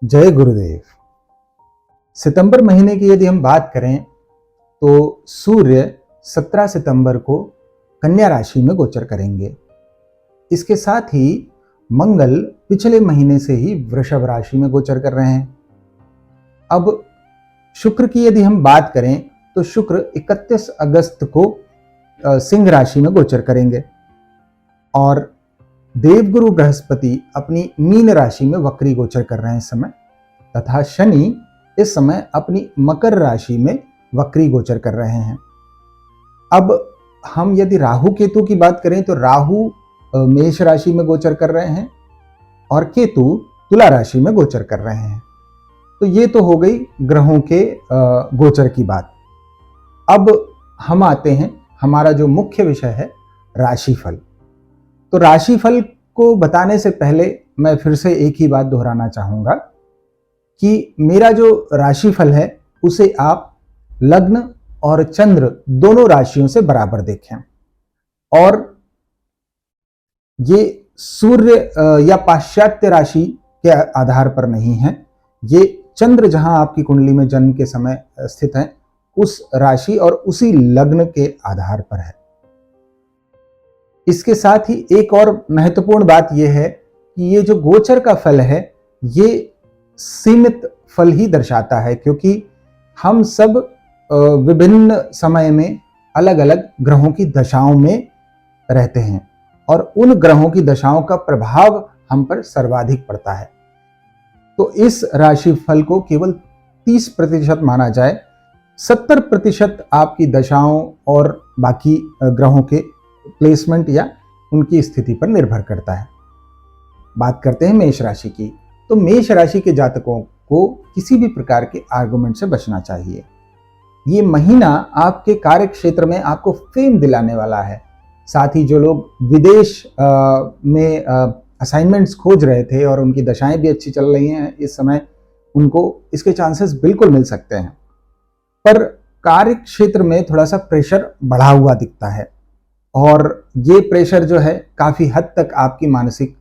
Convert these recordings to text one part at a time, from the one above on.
जय गुरुदेव। सितंबर महीने की यदि हम बात करें तो सूर्य 17 सितंबर को कन्या राशि में गोचर करेंगे। इसके साथ ही मंगल पिछले महीने से ही वृषभ राशि में गोचर कर रहे हैं। अब शुक्र की यदि हम बात करें तो शुक्र 31 अगस्त को सिंह राशि में गोचर करेंगे और देवगुरु बृहस्पति अपनी मीन राशि में वक्री गोचर कर रहे हैं इस समय, तथा शनि इस समय अपनी मकर राशि में वक्री गोचर कर रहे हैं। अब हम यदि राहु केतु की बात करें तो राहु मेष राशि में गोचर कर रहे हैं और केतु तुला राशि में गोचर कर रहे हैं। तो ये तो हो गई ग्रहों के गोचर की बात। अब हम आते हैं, हमारा जो मुख्य विषय है राशिफल। तो राशिफल को बताने से पहले मैं फिर से एक ही बात दोहराना चाहूंगा कि मेरा जो राशिफल है उसे आप लग्न और चंद्र दोनों राशियों से बराबर देखें, और ये सूर्य या पाश्चात्य राशि के आधार पर नहीं है। ये चंद्र जहां आपकी कुंडली में जन्म के समय स्थित है उस राशि और उसी लग्न के आधार पर है। इसके साथ ही एक और महत्वपूर्ण बात यह है कि ये जो गोचर का फल है ये सीमित फल ही दर्शाता है, क्योंकि हम सब विभिन्न समय में अलग अलग ग्रहों की दशाओं में रहते हैं और उन ग्रहों की दशाओं का प्रभाव हम पर सर्वाधिक पड़ता है। तो इस राशिफल को केवल 30% माना जाए, 70% आपकी दशाओं और बाकी ग्रहों के प्लेसमेंट या उनकी स्थिति पर निर्भर करता है। बात करते हैं मेष राशि की। तो मेष राशि के जातकों को किसी भी प्रकार के आर्गुमेंट से बचना चाहिए। ये महीना आपके कार्य क्षेत्र में आपको फेम दिलाने वाला है। साथ ही जो लोग विदेश में असाइनमेंट्स खोज रहे थे और उनकी दशाएं भी अच्छी चल रही हैं इस समय, उनको इसके चांसेस बिल्कुल मिल सकते हैं। पर कार्य क्षेत्र में थोड़ा सा प्रेशर बढ़ा हुआ दिखता है और ये प्रेशर जो है काफी हद तक आपकी मानसिक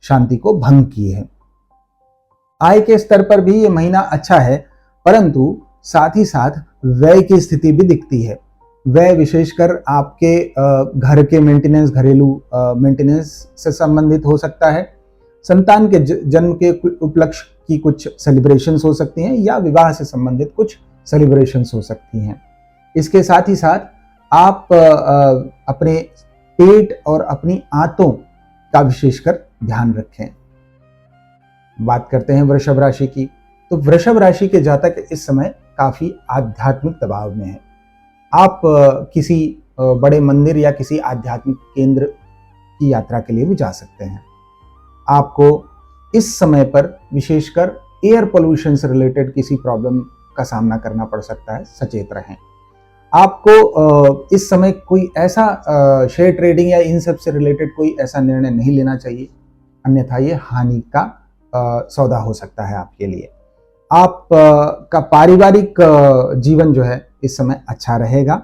शांति को भंग किए है। आय के स्तर पर भी ये महीना अच्छा है, परंतु साथ ही साथ व्यय की स्थिति भी दिखती है। व्यय विशेषकर आपके घर के मेंटेनेंस, घरेलू मेंटेनेंस से संबंधित हो सकता है। संतान के जन्म के उपलक्ष्य की कुछ सेलिब्रेशंस हो सकती हैं या विवाह से संबंधित कुछ सेलिब्रेशंस हो सकती हैं। इसके साथ ही साथ आप अपने पेट और अपनी आंतों का विशेषकर ध्यान रखें। बात करते हैं वृषभ राशि की। तो वृषभ राशि के जातक इस समय काफी आध्यात्मिक दबाव में हैं। आप किसी बड़े मंदिर या किसी आध्यात्मिक केंद्र की यात्रा के लिए भी जा सकते हैं। आपको इस समय पर विशेषकर एयर पोल्यूशन से रिलेटेड किसी प्रॉब्लम का सामना करना पड़ सकता है, सचेत रहें। आपको इस समय कोई ऐसा शेयर ट्रेडिंग या इन सब से रिलेटेड कोई ऐसा निर्णय नहीं लेना चाहिए, अन्यथा ये हानि का सौदा हो सकता है आपके लिए। आप का पारिवारिक जीवन जो है इस समय अच्छा रहेगा,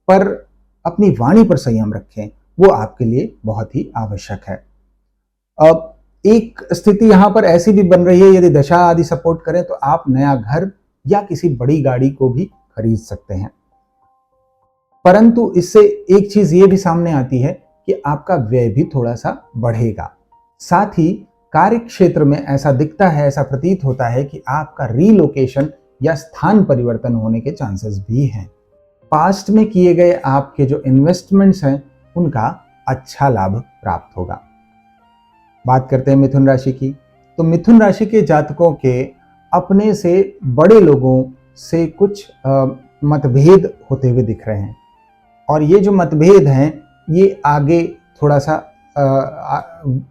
पर अपनी वाणी पर संयम रखें, वो आपके लिए बहुत ही आवश्यक है। अब एक स्थिति यहां पर ऐसी भी बन रही है, यदि दशा आदि सपोर्ट करें तो आप नया घर या किसी बड़ी गाड़ी को भी खरीद सकते हैं। परंतु इससे एक चीज ये भी सामने आती है कि आपका व्यय भी थोड़ा सा बढ़ेगा। साथ ही कार्य क्षेत्र में ऐसा दिखता है, ऐसा प्रतीत होता है कि आपका रीलोकेशन या स्थान परिवर्तन होने के चांसेस भी हैं। पास्ट में किए गए आपके जो इन्वेस्टमेंट्स हैं उनका अच्छा लाभ प्राप्त होगा। बात करते हैं मिथुन राशि की। तो मिथुन राशि के जातकों के अपने से बड़े लोगों से कुछ मतभेद होते हुए दिख रहे हैं और ये जो मतभेद हैं ये आगे थोड़ा सा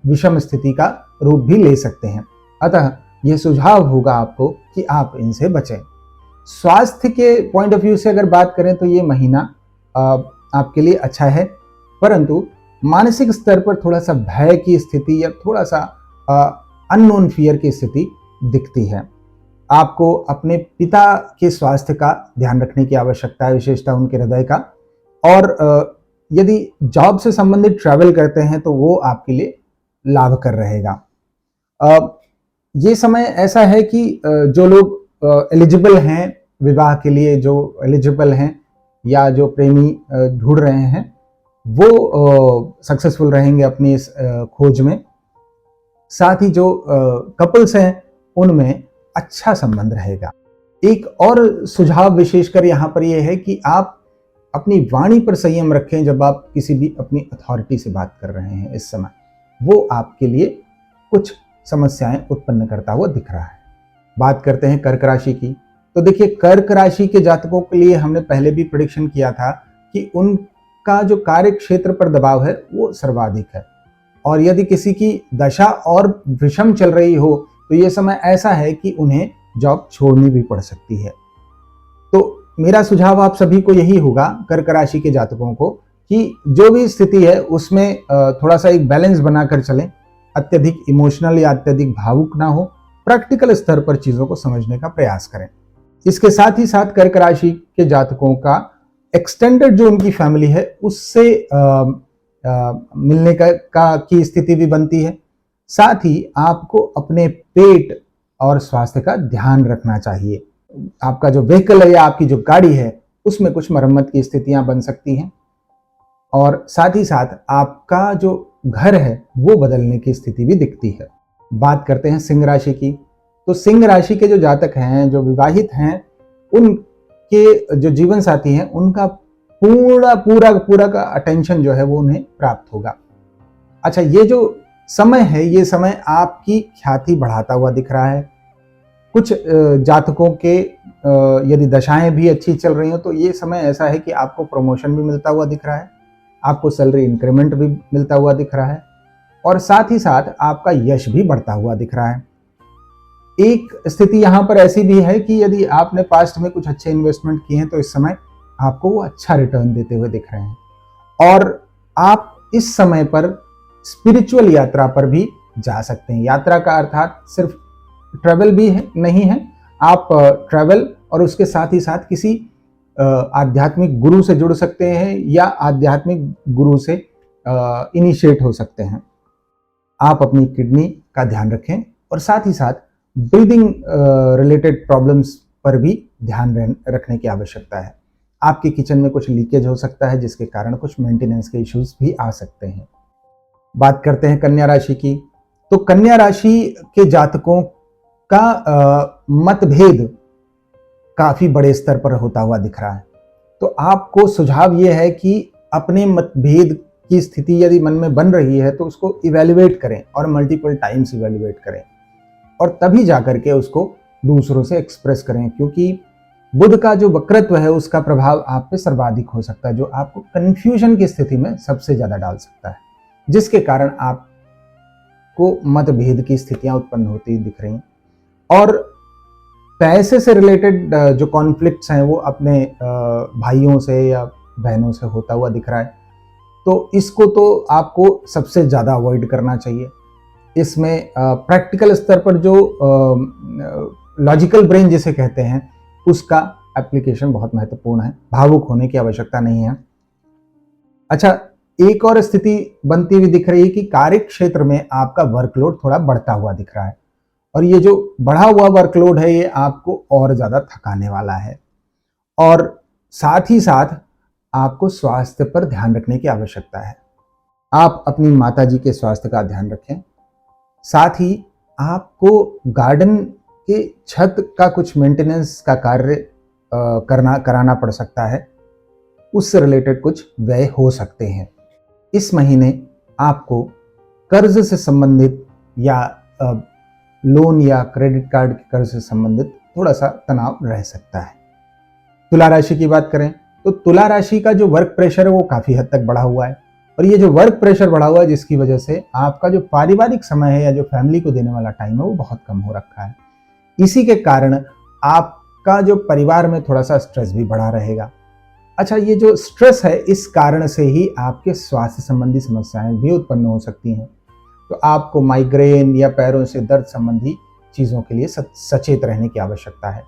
विषम स्थिति का रूप भी ले सकते हैं। अतः यह सुझाव होगा आपको कि आप इनसे बचें। स्वास्थ्य के पॉइंट ऑफ व्यू से अगर बात करें तो ये महीना आपके लिए अच्छा है, परंतु मानसिक स्तर पर थोड़ा सा भय की स्थिति या थोड़ा सा अननोन फियर की स्थिति दिखती है। आपको अपने पिता के स्वास्थ्य का ध्यान रखने की आवश्यकता है, विशेषतः उनके हृदय का। और यदि जॉब से संबंधित ट्रैवल करते हैं तो वो आपके लिए लाभकर रहेगा। ये समय ऐसा है कि जो लोग एलिजिबल हैं विवाह के लिए, जो एलिजिबल हैं या जो प्रेमी ढूंढ रहे हैं, वो सक्सेसफुल रहेंगे अपनी इस खोज में। साथ ही जो कपल्स हैं उनमें अच्छा संबंध रहेगा। एक और सुझाव विशेषकर यहाँ पर यह है कि आप अपनी वाणी पर संयम रखें जब आप किसी भी अपनी अथॉरिटी से बात कर रहे हैं। इस समय वो आपके लिए कुछ समस्याएं उत्पन्न करता हुआ दिख रहा है। बात करते हैं कर्क राशि की। तो देखिए, कर्क राशि के जातकों के लिए हमने पहले भी प्रेडिक्शन किया था कि उनका जो कार्य क्षेत्र पर दबाव है वो सर्वाधिक है, और यदि किसी की दशा और विषम चल रही हो तो ये समय ऐसा है कि उन्हें जॉब छोड़नी भी पड़ सकती है। तो मेरा सुझाव आप सभी को यही होगा, कर्क राशि के जातकों को, कि जो भी स्थिति है उसमें थोड़ा सा एक बैलेंस बनाकर चलें। अत्यधिक इमोशनल या अत्यधिक भावुक ना हो, प्रैक्टिकल स्तर पर चीजों को समझने का प्रयास करें। इसके साथ ही साथ कर्क राशि के जातकों का एक्सटेंडेड जो उनकी फैमिली है उससे मिलने की स्थिति भी बनती है। साथ ही आपको अपने पेट और स्वास्थ्य का ध्यान रखना चाहिए। आपका जो व्हीकल है या आपकी जो गाड़ी है उसमें कुछ मरम्मत की स्थितियां बन सकती हैं, और साथ ही साथ आपका जो घर है वो बदलने की स्थिति भी दिखती है। बात करते हैं सिंह राशि की। तो सिंह राशि के जो जातक हैं, जो विवाहित हैं, उनके जो जीवन साथी हैं उनका पूरा पूरा पूरा का अटेंशन जो है वो उन्हें प्राप्त होगा। अच्छा, ये जो समय है ये समय आपकी ख्याति बढ़ाता हुआ दिख रहा है। कुछ जातकों के यदि दशाएं भी अच्छी चल रही हो तो ये समय ऐसा है कि आपको प्रमोशन भी मिलता हुआ दिख रहा है, आपको सैलरी इंक्रीमेंट भी मिलता हुआ दिख रहा है, और साथ ही साथ आपका यश भी बढ़ता हुआ दिख रहा है। एक स्थिति यहाँ पर ऐसी भी है कि यदि आपने पास्ट में कुछ अच्छे इन्वेस्टमेंट किए हैं तो इस समय आपको वो अच्छा रिटर्न देते हुए दिख रहे हैं, और आप इस समय पर स्पिरिचुअल यात्रा पर भी जा सकते हैं। यात्रा का अर्थात सिर्फ ट्रैवल भी है नहीं है, आप ट्रैवल और उसके साथ ही साथ किसी आध्यात्मिक गुरु से जुड़ सकते हैं या आध्यात्मिक गुरु से इनिशिएट हो सकते हैं। आप अपनी किडनी का ध्यान रखें, और साथ ही साथ ब्रीदिंग रिलेटेड प्रॉब्लम्स पर भी ध्यान रखने की आवश्यकता है। आपके किचन में कुछ लीकेज हो सकता है जिसके कारण कुछ मेंटेनेंस के इश्यूज भी आ सकते हैं। बात करते हैं कन्या राशि की। तो कन्या राशि के जातकों का मतभेद काफी बड़े स्तर पर होता हुआ दिख रहा है। तो आपको सुझाव यह है कि अपने मतभेद की स्थिति यदि मन में बन रही है तो उसको इवैल्यूएट करें, और मल्टीपल टाइम्स इवैल्यूएट करें, और तभी जाकर के उसको दूसरों से एक्सप्रेस करें, क्योंकि बुध का जो वक्रत्व है उसका प्रभाव आप पे सर्वाधिक हो सकता है, जो आपको कंफ्यूजन की स्थिति में सबसे ज्यादा डाल सकता है, जिसके कारण आपको मतभेद की स्थितियां उत्पन्न होती दिख रही। और पैसे से रिलेटेड जो कॉन्फ्लिक्ट्स हैं वो अपने भाइयों से या बहनों से होता हुआ दिख रहा है, तो इसको तो आपको सबसे ज़्यादा अवॉइड करना चाहिए। इसमें प्रैक्टिकल स्तर पर जो लॉजिकल ब्रेन जिसे कहते हैं उसका एप्लीकेशन बहुत महत्वपूर्ण है, भावुक होने की आवश्यकता नहीं है। अच्छा, एक और स्थिति बनती हुई दिख रही है कि कार्य क्षेत्र में आपका वर्कलोड थोड़ा बढ़ता हुआ दिख रहा है, और ये जो बढ़ा हुआ वर्कलोड है ये आपको और ज़्यादा थकाने वाला है, और साथ ही साथ आपको स्वास्थ्य पर ध्यान रखने की आवश्यकता है। आप अपनी माताजी के स्वास्थ्य का ध्यान रखें। साथ ही आपको गार्डन के छत का कुछ मेंटेनेंस का कार्य कराना पड़ सकता है, उससे रिलेटेड कुछ व्यय हो सकते हैं। इस महीने आपको कर्ज से संबंधित या लोन या क्रेडिट कार्ड के कर्ज से संबंधित थोड़ा सा तनाव रह सकता है। तुला राशि की बात करें तो तुला राशि का जो वर्क प्रेशर है वो काफी हद तक बढ़ा हुआ है, और ये जो वर्क प्रेशर बढ़ा हुआ है जिसकी वजह से आपका जो पारिवारिक समय है या जो फैमिली को देने वाला टाइम है वो बहुत कम हो रखा है। इसी के कारण आपका जो परिवार में थोड़ा सा स्ट्रेस भी बढ़ा रहेगा। अच्छा, ये जो स्ट्रेस है इस कारण से ही आपके स्वास्थ्य संबंधी समस्याएं भी उत्पन्न हो सकती हैं, तो आपको माइग्रेन या पैरों से दर्द संबंधी चीज़ों के लिए सचेत रहने की आवश्यकता है।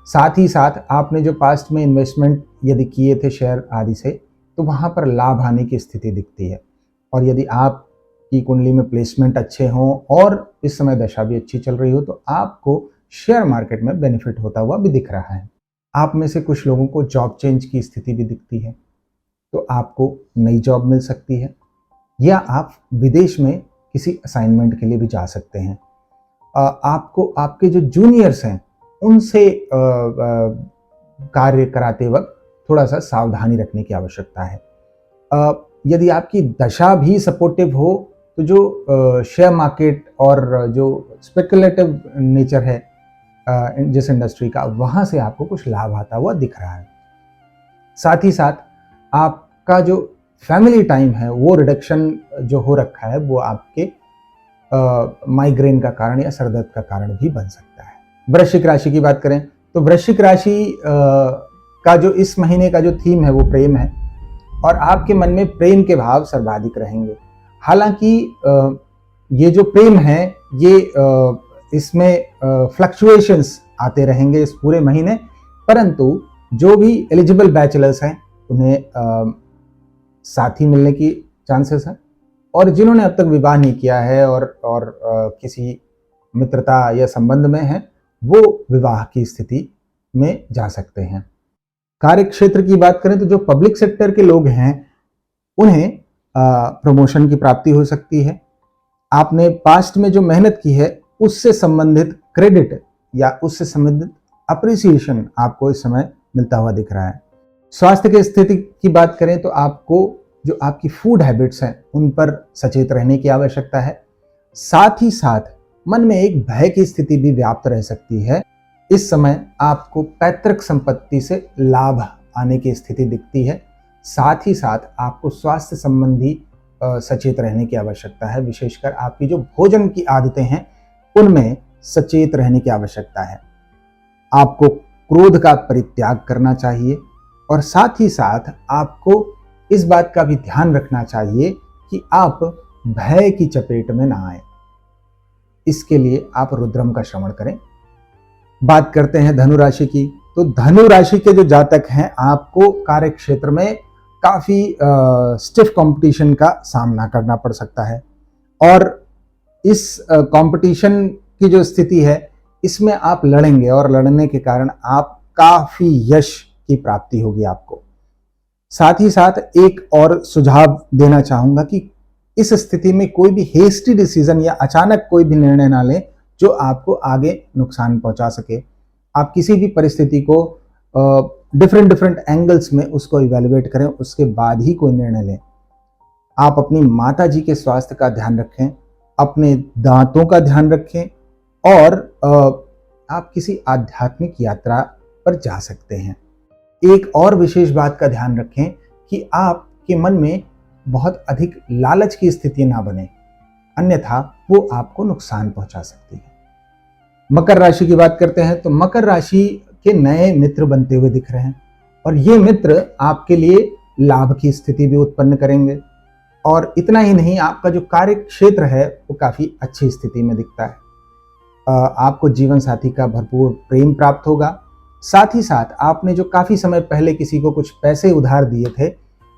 साथ ही साथ आपने जो पास्ट में इन्वेस्टमेंट यदि किए थे शेयर आदि से, तो वहाँ पर लाभ आने की स्थिति दिखती है, और यदि आप की कुंडली में प्लेसमेंट अच्छे हों और इस समय दशा भी अच्छी चल रही हो तो आपको शेयर मार्केट में बेनिफिट होता हुआ भी दिख रहा है। आप में से कुछ लोगों को जॉब चेंज की स्थिति भी दिखती है, तो आपको नई जॉब मिल सकती है या आप विदेश में किसी असाइनमेंट के लिए भी जा सकते हैं। आपको आपके जो जूनियर्स हैं उनसे कार्य कराते वक्त थोड़ा सा सावधानी रखने की आवश्यकता है। यदि आपकी दशा भी सपोर्टिव हो तो जो शेयर मार्केट और जो स्पेकुलेटिव नेचर है जिस इंडस्ट्री का, वहाँ से आपको कुछ लाभ आता हुआ दिख रहा है। साथ ही साथ आपका जो फैमिली टाइम है वो रिडक्शन जो हो रखा है वो आपके माइग्रेन का कारण या सरदर्द का कारण भी बन सकता है। वृश्चिक राशि की बात करें तो वृश्चिक राशि का जो इस महीने का जो थीम है वो प्रेम है और आपके मन में प्रेम के भाव सर्वाधिक रहेंगे। हालांकि ये जो प्रेम है ये इसमें फ्लक्चुएशंस आते रहेंगे इस पूरे महीने, परंतु जो भी एलिजिबल बैचलर्स हैं उन्हें साथी मिलने की चांसेस हैं और जिन्होंने अब तक विवाह नहीं किया है और किसी मित्रता या संबंध में हैं वो विवाह की स्थिति में जा सकते हैं। कार्य क्षेत्र की बात करें तो जो पब्लिक सेक्टर के लोग हैं उन्हें प्रमोशन की प्राप्ति हो सकती है। आपने पास्ट में जो मेहनत की है उससे संबंधित क्रेडिट या उससे संबंधित अप्रिसिएशन आपको इस समय मिलता हुआ दिख रहा है। स्वास्थ्य की स्थिति की बात करें तो आपको जो आपकी फूड हैबिट्स हैं उन पर सचेत रहने की आवश्यकता है। साथ ही साथ मन में एक भय की स्थिति भी व्याप्त रह सकती है। इस समय आपको पैतृक संपत्ति से लाभ आने की स्थिति दिखती है। साथ ही साथ आपको स्वास्थ्य संबंधी सचेत रहने की आवश्यकता है। विशेषकर आपकी जो भोजन की आदतें हैं उनमें सचेत रहने की आवश्यकता है। आपको क्रोध का परित्याग करना चाहिए और साथ ही साथ आपको इस बात का भी ध्यान रखना चाहिए कि आप भय की चपेट में ना आए। इसके लिए आप रुद्रम का श्रवण करें। बात करते हैं धनु राशि की तो धनु राशि के जो जातक हैं आपको कार्य क्षेत्र में काफी स्टिफ कंपटीशन का सामना करना पड़ सकता है और इस कंपटीशन की जो स्थिति है इसमें आप लड़ेंगे और लड़ने के कारण आप काफी यश की प्राप्ति होगी आपको। साथ ही साथ एक और सुझाव देना चाहूंगा कि इस स्थिति में कोई भी हेस्टी डिसीजन या अचानक कोई भी निर्णय ना लें जो आपको आगे नुकसान पहुंचा सके। आप किसी भी परिस्थिति को डिफरेंट एंगल्स में उसको इवैल्यूएट करें, उसके बाद ही कोई निर्णय लें। आप अपनी माता जी के स्वास्थ्य का ध्यान रखें, अपने दांतों का ध्यान रखें और आप किसी आध्यात्मिक यात्रा पर जा सकते हैं। एक और विशेष बात का ध्यान रखें कि आपके मन में बहुत अधिक लालच की स्थिति ना बने, अन्यथा वो आपको नुकसान पहुंचा सकती है। मकर राशि की बात करते हैं तो मकर राशि के नए मित्र बनते हुए दिख रहे हैं और ये मित्र आपके लिए लाभ की स्थिति भी उत्पन्न करेंगे और इतना ही नहीं, आपका जो कार्य क्षेत्र है वो काफी अच्छी स्थिति में दिखता है। आपको जीवन साथी का भरपूर प्रेम प्राप्त होगा। साथ ही साथ आपने जो काफी समय पहले किसी को कुछ पैसे उधार दिए थे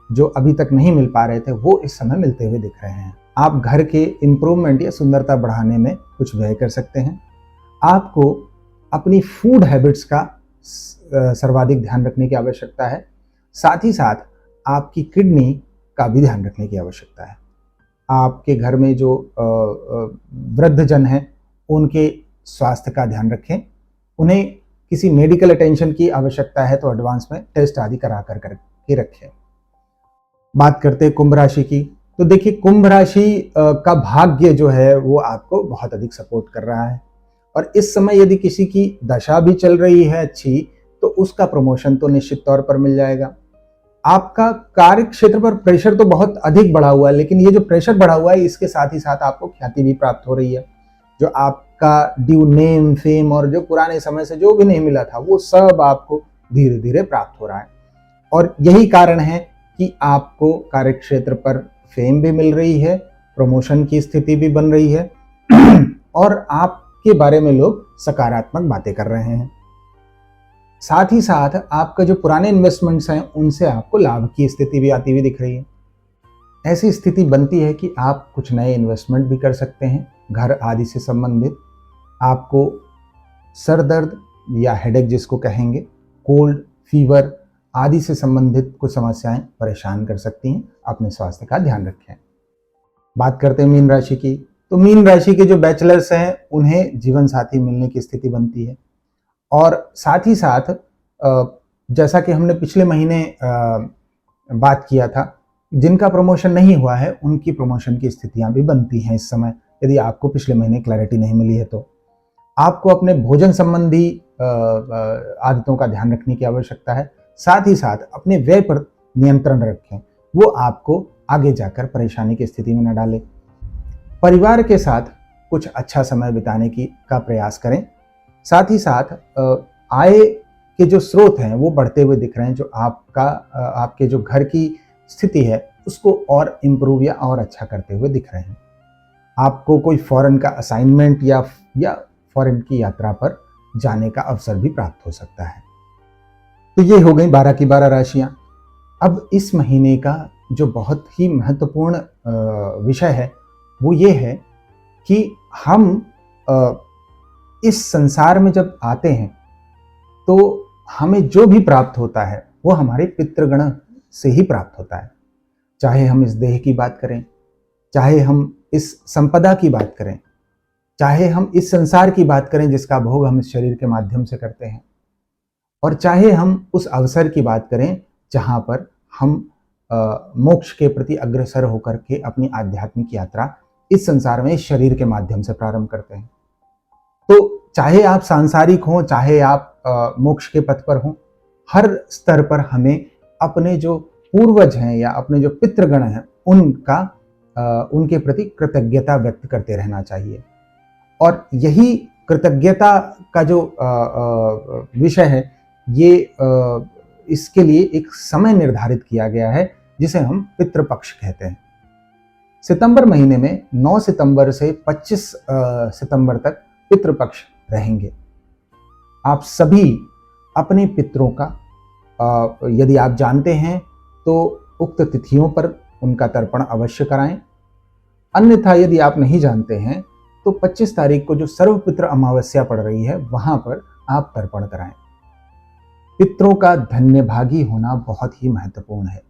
जो अभी तक नहीं मिल पा रहे थे वो इस समय मिलते हुए दिख रहे हैं। आप घर के इम्प्रूवमेंट या सुंदरता बढ़ाने में कुछ व्यय कर सकते हैं। आपको अपनी फूड हैबिट्स का सर्वाधिक ध्यान रखने की आवश्यकता है। साथ ही साथ आपकी किडनी का भी ध्यान रखने की आवश्यकता है। आपके घर में जो वृद्धजन हैं उनके स्वास्थ्य का ध्यान रखें। उन्हें किसी मेडिकल अटेंशन की आवश्यकता है तो एडवांस में टेस्ट आदि करा करके रखें। बात करते हैं कुंभ राशि की तो देखिए, कुंभ राशि का भाग्य जो है वो आपको बहुत अधिक सपोर्ट कर रहा है और इस समय यदि किसी की दशा भी चल रही है अच्छी तो उसका प्रमोशन तो निश्चित तौर पर मिल जाएगा। आपका कार्य क्षेत्र पर प्रेशर तो बहुत अधिक बढ़ा हुआ है, लेकिन ये जो प्रेशर बढ़ा हुआ है इसके साथ ही साथ आपको ख्याति भी प्राप्त हो रही है। जो आपका ड्यू नेम फेम और जो पुराने समय से जो भी नहीं मिला था वो सब आपको धीरे धीरे प्राप्त हो रहा है और यही कारण है कि आपको कार्य क्षेत्र पर फेम भी मिल रही है, प्रमोशन की स्थिति भी बन रही है और आपके बारे में लोग सकारात्मक बातें कर रहे हैं। साथ ही साथ आपका जो पुराने इन्वेस्टमेंट्स हैं उनसे आपको लाभ की स्थिति भी आती हुई दिख रही है। ऐसी स्थिति बनती है कि आप कुछ नए इन्वेस्टमेंट भी कर सकते हैं घर आदि से संबंधित। आपको सर दर्द या हेडेक जिसको कहेंगे, कोल्ड, फीवर आदि से संबंधित कुछ समस्याएं परेशान कर सकती हैं। अपने स्वास्थ्य का ध्यान रखें। बात करते हैं मीन राशि की। तो मीन राशि के जो बैचलर्स हैं उन्हें जीवन साथी मिलने की स्थिति बनती है, और साथ ही साथ जैसा कि हमने पिछले महीने बात किया था, जिनका प्रमोशन नहीं हुआ है उनकी प्रमोशन की स्थितियां भी बनती हैं इस समय। यदि आपको पिछले महीने क्लैरिटी नहीं मिली है तो आपको अपने भोजन संबंधी आदतों का ध्यान रखने की आवश्यकता है। साथ ही साथ अपने व्यय पर नियंत्रण रखें, वो आपको आगे जाकर परेशानी की स्थिति में न डाले। परिवार के साथ कुछ अच्छा समय बिताने का प्रयास करें। साथ ही साथ आय के जो स्रोत हैं वो बढ़ते हुए दिख रहे हैं, जो आपके जो घर की स्थिति है उसको और इम्प्रूव या और अच्छा करते हुए दिख रहे हैं। आपको कोई फॉरेन का असाइनमेंट या फॉरेन की यात्रा पर जाने का अवसर भी प्राप्त हो सकता है। तो ये हो गई 12 की 12 राशियां। अब इस महीने का जो बहुत ही महत्वपूर्ण विषय है वो ये है कि हम इस संसार में जब आते हैं तो हमें जो भी प्राप्त होता है वो हमारे पितृगण से ही प्राप्त होता है। चाहे हम इस देह की बात करें, चाहे हम इस संपदा की बात करें, चाहे हम इस संसार की बात करें जिसका भोग हम इस शरीर के माध्यम से करते हैं, और चाहे हम उस अवसर की बात करें जहां पर हम मोक्ष के प्रति अग्रसर होकर के अपनी आध्यात्मिक यात्रा इस संसार में इस शरीर के माध्यम से प्रारंभ करते हैं। तो चाहे आप सांसारिक हों, चाहे आप मोक्ष के पथ पर हों, हर स्तर पर हमें अपने जो पूर्वज हैं या अपने जो पितृगण हैं उनके प्रति कृतज्ञता व्यक्त करते रहना चाहिए। और यही कृतज्ञता का जो विषय है, ये इसके लिए एक समय निर्धारित किया गया है जिसे हम पितृपक्ष कहते हैं। सितंबर महीने में 9 सितंबर से 25 सितंबर तक पितृपक्ष रहेंगे। आप सभी अपने पितरों का यदि आप जानते हैं तो उक्त तिथियों पर उनका तर्पण अवश्य कराएं। अन्यथा यदि आप नहीं जानते हैं तो 25 तारीख को जो सर्वपितृ अमावस्या पड़ रही है वहां पर आप तर्पण कराएं। पितरों का धन्यभागी होना बहुत ही महत्वपूर्ण है।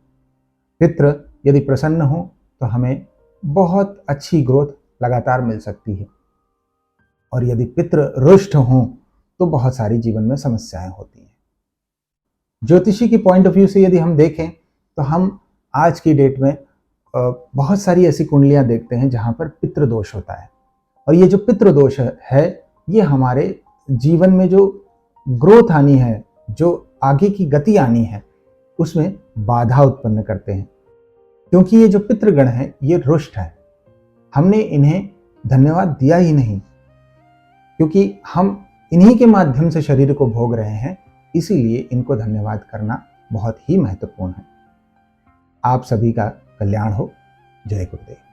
पितृ यदि प्रसन्न हो तो हमें बहुत अच्छी ग्रोथ लगातार मिल सकती है, और यदि पितृ रुष्ट हों तो बहुत सारी जीवन में समस्याएं होती हैं। ज्योतिषी की पॉइंट ऑफ व्यू से यदि हम देखें तो हम आज की डेट में बहुत सारी ऐसी कुंडलियां देखते हैं जहां पर पितृदोष होता है, और ये जो पितृदोष है ये हमारे जीवन में जो ग्रोथ आनी है, जो आगे की गति आनी है, उसमें बाधा उत्पन्न करते हैं। क्योंकि ये जो पितृगण है ये रुष्ट है, हमने इन्हें धन्यवाद दिया ही नहीं, क्योंकि हम इन्हीं के माध्यम से शरीर को भोग रहे हैं, इसीलिए इनको धन्यवाद करना बहुत ही महत्वपूर्ण है। आप सभी का कल्याण हो। जय गुरुदेव।